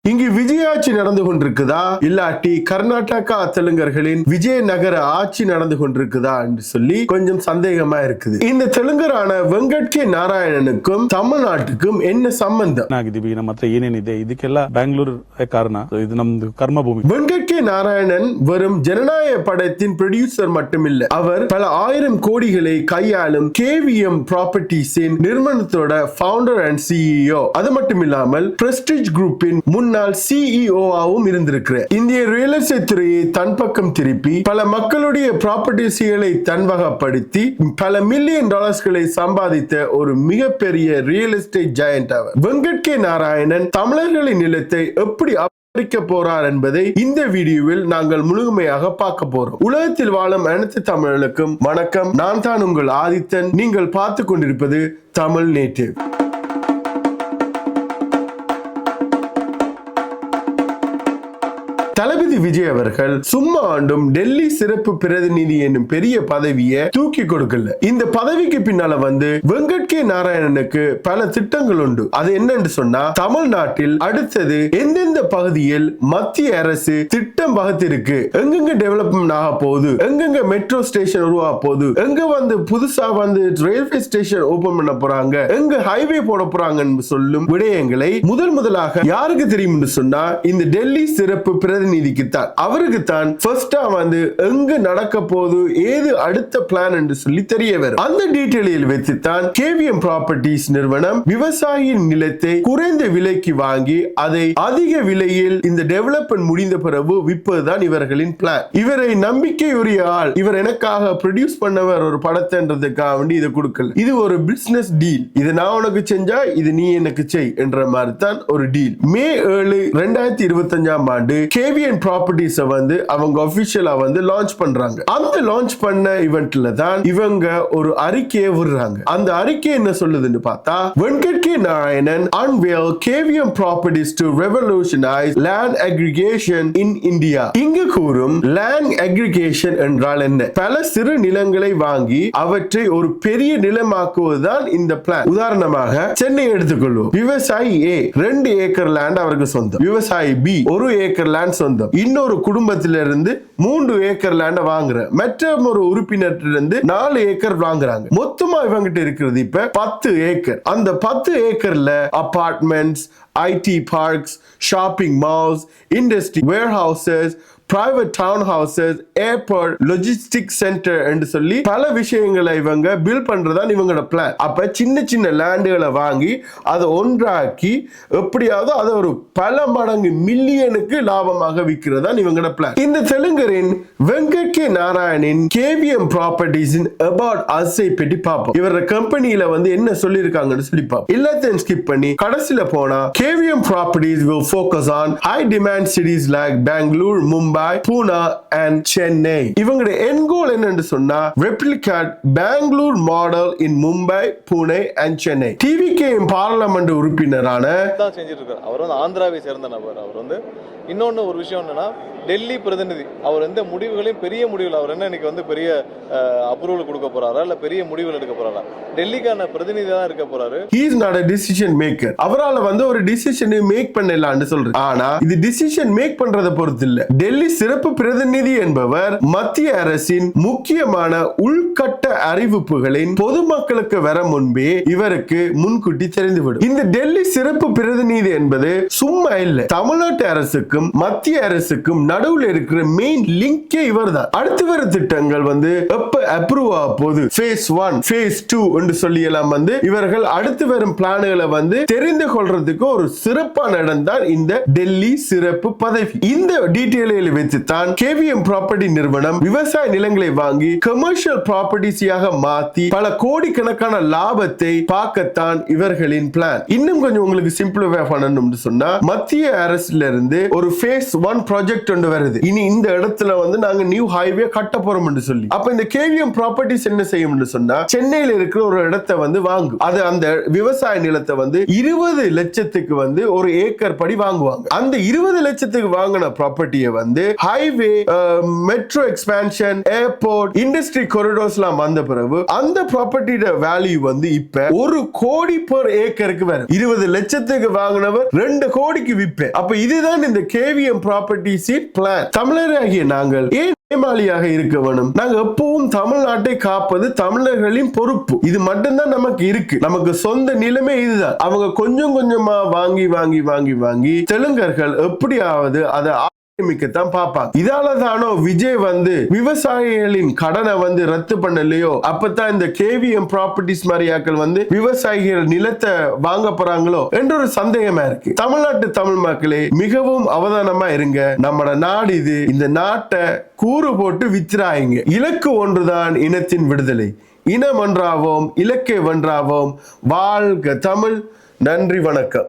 இங்கு விஜய் ஆட்சி நடந்து கொண்டிருக்குதா இல்லாட்டி கர்நாடகா தெலுங்கர்களின் விஜயநகர ஆட்சி நடந்து கொண்டிருக்குதா என்று சொல்லி கொஞ்சம் சந்தேகமா இருக்குது. இந்த தெலுங்கரான வெங்கட் கே ನಾರಾಯಣனுக்கும் தமிழ்நாட்டுக்கும் என்ன சம்பந்தம் ಆಗಿದೀವಿ. ನಮ್ಮ ಹತ್ರ ಏನೇನಿದೆ ಇದಕ್ಕೆಲ್ಲ ಬೆಂಗಳೂರು ಕಾರಣ. ಇದು ನಮ್ದು ಕರ್ಮಭೂಮಿ. வெங்கட் கே நாராயணன் வெறும் ஜனநாயக படத்தின் ப்ரொடியூசர் மட்டுமில்லை, அவர் பல ஆயிரம் கோடிகளை கையாளும் கேவிஎம் ப்ராப்பர்ட்டிஸின் நிறுவனத்தோட ஃபவுண்டர் அண்ட் சிஇஓ. அது மட்டும் இல்லாமல் பிரஸ்டீஜ் குரூப்பின் முன்னாள் சிஇஓவாகவும் இருந்திருக்கிறார். இந்திய ரியல் எஸ்டேட் துறையை தன் பக்கம் திருப்பி பல மக்களுடைய ப்ராப்பர்ட்டிஸ்களை தன்வகப்படுத்தி பல மில்லியன் டாலர்ஸ்களை சம்பாதித்த ஒரு மிகப்பெரிய ரியல் எஸ்டேட் ஜாயண்ட் அவர். வெங்கட் கே நாராயணன் தமிழர்களின் நிலத்தை எப்படி போறார் என்பதை இந்த வீடியோவில் நாங்கள் முழுமையாக பார்க்க போறோம். உலகத்தில் வாழும் அனைத்து தமிழர்களுக்கும் வணக்கம். நான் தான் உங்கள் ஆதித்தன். நீங்கள் பார்த்து கொண்டிருப்பது தமிழ் நேட்டிவ். தளபதி விஜய் அவர்கள் சும்மா ஆண்டும் டெல்லி சிறப்பு பிரதிநிதி என்னும் பெரிய பதவியை தூக்கி கொடுக்கல. இந்த பதவிக்கு பின்னால வெங்கட் கே நாராயணனுக்கு பல திட்டங்கள் உண்டு. அது என்னன்னு சொன்னா, தமிழ்நாட்டில் அடுத்தது எந்தெந்த பகுதியில் மத்திய அரசு திட்டம் வகுத்திருக்கு, எங்கெங்க டெவலப்மெண்ட் ஆக போகுது, எங்கெங்க மெட்ரோ ஸ்டேஷன் உருவாக போகுது, எங்க புதுசா ரயில்வே ஸ்டேஷன் ஓபன் பண்ண போறாங்க, எங்க ஹைவே போட போறாங்கன்னு சொல்லும் விடயங்களை முதலாக யாருக்கு தெரியும் சொன்னா, இந்த டெல்லி சிறப்பு பிரதிநிதிக்கு தான். அவருக்கு தான் ஃபர்ஸ்டா எங்க நடக்க போகுது, ஏது அடுத்த பிளான் என்று சொல்லி தெரிய வரும். அந்த டீடைலில் வைத்து தான் கேவிஎம் ப்ராப்பர்ட்டிஸ் நிறுவனம் விவசாயியின் நிலத்தை குறைந்த விலைக்கு வாங்கி அதை அதிக விலையில் இந்த டெவலப்மெண்ட் முடிந்த பிறகு விற்பதுதான் இவர்களின் பிளான். இவரை நம்பிக்கையுரிய ஆள், இவர் எனக்காக ப்ரொடியூஸ் பண்ணவர் ஒரு படத்தைன்றதுக்காக வேண்டி இதை கொடுக்கல. இது ஒரு பிசினஸ் டீல். இது நான் உனக்கு செஞ்சா இது நீ எனக்கு செய் என்ற மாதிரி தான் ஒரு டீல். மே 7, 2025 ஆண்டு கேவிஎம் ப்ராப்பர்ட்டிஸ் அவங்க ஆபீஷியலா லான்ச் பண்றாங்க. அந்த லான்ச் பண்ண ஈவென்ட்ல தான் இவங்க ஒரு அறிக்கையை விடுறாங்க. அந்த அறிக்கை என்ன சொல்லுதுன்னு பார்த்தா, Venkat K Narayanan unveil KVM properties to revolutionize land aggregation in India. இங்கு கூறும் land aggregation என்றால் என்ன? பல சிறு நிலங்களை வாங்கி அவற்றை ஒரு பெரிய நிலமாக்குவதுதான் இந்த பிளான். உதாரணமாக சென்னை எடுத்துக்கொள்வோம். விவசாயி A 2 ஏக்கர் லேண்ட் அவருக்கு சொந்தம், விவசாயி B 1 ஏக்கர் லேண்ட் சொந்தம், இன்னொரு குடும்பத்திலிருந்து 3 ஏக்கர் லேண்ட வாங்குற, மற்ற ஒரு உறுப்பினரிலிருந்து 4 ஏக்கர் வாங்குறாங்க. மொத்தமா இவங்கிட்ட இருக்கிறது இப்ப 10 ஏக்கர். அந்த 10 ஏக்கர்ல apartments, IT parks, shopping malls, industry warehouses, private town houses, airport, logistic centre என்று சொல்லி பல விஷயங்களை இவங்க பில்ட் பண்றதான் இவங்களோட பிளான். அப்ப சின்ன சின்ன லேண்டுகளை வாங்கி அதை ஒன்றாக்கி எப்படியாவது அதை ஒரு பல மடங்கு மில்லியனுக்கு லாபமாக விற்கிறதான் இவங்களோட பிளான். இந்த தெலுங்கரின் வெங்கட் கே நாராயணின் கேவிஎம் ப்ராப்பர்ட்டிஸின் அபவுட் அஸை பற்றி பார்ப்போம். இவர கம்பெனியில என்ன சொல்லியிருக்காங்கன்னு சொல்லி பார்ப்போம். எல்லாத்தையும் ஸ்கிப் பண்ணி கடைசியில போனா, KVM properties will focus on high demand cities like Bangalore, Mumbai, Pune and Chennai. இவங்களுடைய end goal என்னன்னு சொன்னா, replicate Bangalore model in Mumbai, Pune and Chennai. TVK parliament உறுப்பினரான தான் செஞ்சிட்டு இருக்காரு. அவர் ஆந்திராவை சேர்ந்த நபர். அவர் இன்னொன்னு ஒரு விஷயம் என்னன்னா, டெல்லி பிரதிநிதி. அவர் எந்த முடிவுகளையும் பெரிய முடிவுகள் அவர் இன்னைக்கு பெரிய அப்ரூவல் கொடுக்க போறாரா இல்ல பெரிய முடிவுகள் எடுக்க போறாரா? டெல்லிக்கான பிரதிநிதியா தான் இருக்க போறாரு. he is not a decision maker. அவரால ஒரு டிசிஷன் மேக் பண்ணலாம்னு சொல்றாரு. ஆனா இது டிசிஷன் மேக் பண்றத பொறுத்து இல்ல. டெல்லி சிறப்பு பிரதிநிதி என்பவர் மத்திய அரசின் முக்கியமான உள்கட்ட அறிவிப்புகளின் பொதுமக்களுக்கு வர முன்பே இவருக்கு முன்கூட்டி தெரிந்துவிடும். இந்த டெல்லி சிறப்பு பிரதிநிதி என்பது சும்மா இல்ல. தமிழ்நாட்டு அரசுக்கும் மத்திய அரசுக்கும் நடுவுல இருக்கிற மெயின் லிங்கே இவர்தான். அடுத்து வர திட்டங்கள் எப்ப அப்ரூவ் ஆக போகுது, phase 1 phase 2 என்று சொல்லி எல்லாம் இவர்கள் அடுத்து வரும் பிளான்களை தெரிந்து கொள்றதுக்கு ஒரு சிறப்பான இடம் தான் இந்த டெல்லி சிறப்பு பதவி. இந்த டீடைலில் வைத்து தான் கேவிஎம் ப்ராப்பர்ட்டி நிறுவனம் விவசாய நிலங்களை வாங்கி கமர்ஷியல் ப்ராப்பர்ட்டிஸாக மாத்தி பல கோடிக்கணக்கான லாபத்தை பார்க்கத்தான் இவர்களின் பிளான். இன்னும் கொஞ்சம் உங்களுக்கு சிம்பிளிஃபை பண்ணணும்னு சொன்னா, மத்திய அரசுல இருந்து ஒரு phase 1 ப்ராஜெக்ட் ஒன்று வருது. இனி இந்த இடத்துல நாங்க நியூ ஹைவே கட்ட போறோம் என்று சொல்லி, அப்ப இந்த கேவிஎம் ப்ராப்பர்ட்டிஸ் என்ன செய்யும் சொன்னா, சென்னையில இருக்கிற ஒரு இடத்தை வாங்கும். அது அந்த விவசாய நிலத்தை 20 லட்சத்துக்கு ஒரு ஏக்கர் படி வாங்குவாங்க. அந்த 20 லட்சத்துக்கு வாங்கின ப்ராப்பர்ட்டியை highway, metro expansion, airport, industry corridors எல்லாம் வந்த பிறகு அந்த ப்ராப்பர்ட்டியோட வேல்யூ வந்து இப்ப 1 கோடி பெர் ஏக்கருக்கு வரும். 20 லட்சத்துக்கு வாங்கினவர் 2 கோடிக்கு விற்பேன். அப்ப இதுதான் இந்த KVM ப்ராப்பர்ட்டிஸின் பிளான். தமிழராகிய நாங்கள் ஏன் ஏமாளியாக இருக்க வேணும்? நாங்க எப்பவும் தமிழ்நாட்டை காப்பது தமிழர்களின் பொறுப்பு. இது மட்டும்தான் நமக்கு இருக்கு. நமக்கு சொந்த நிலைமை இதுதான். அவங்க கொஞ்சம் கொஞ்சமா வாங்கி வாங்கி வாங்கி வாங்கி தெலுங்கர்கள் எப்படியாவது அதை மிக்கத்தான் பாப்பாங்க. இதாலதானோ விஜய் வந்து விவசாயிகளின் கடனை வந்து ரத்து பண்ணலையோ? அப்பதான் இந்த KVM ப்ராப்பர்ட்டிஸ் மாதிரியாக்கள் வந்து விவசாயிகள் நிலத்தை வாங்க போறாங்களோ என்ற ஒரு சந்தேகமா இருக்கு. தமிழ்நாட்டு தமிழ் மக்களே மிகவும் அவதானமா இருங்க. நம்ம நாடு இது. இந்த நாட்டை கூறு போட்டு வித்துறாங்க. இலக்கு ஒன்றுதான், இனத்தின் விடுதலை. இனம் ஒன்றாவோம், இலக்கை வென்றாவோம். வாழ்க தமிழ். நன்றி, வணக்கம்.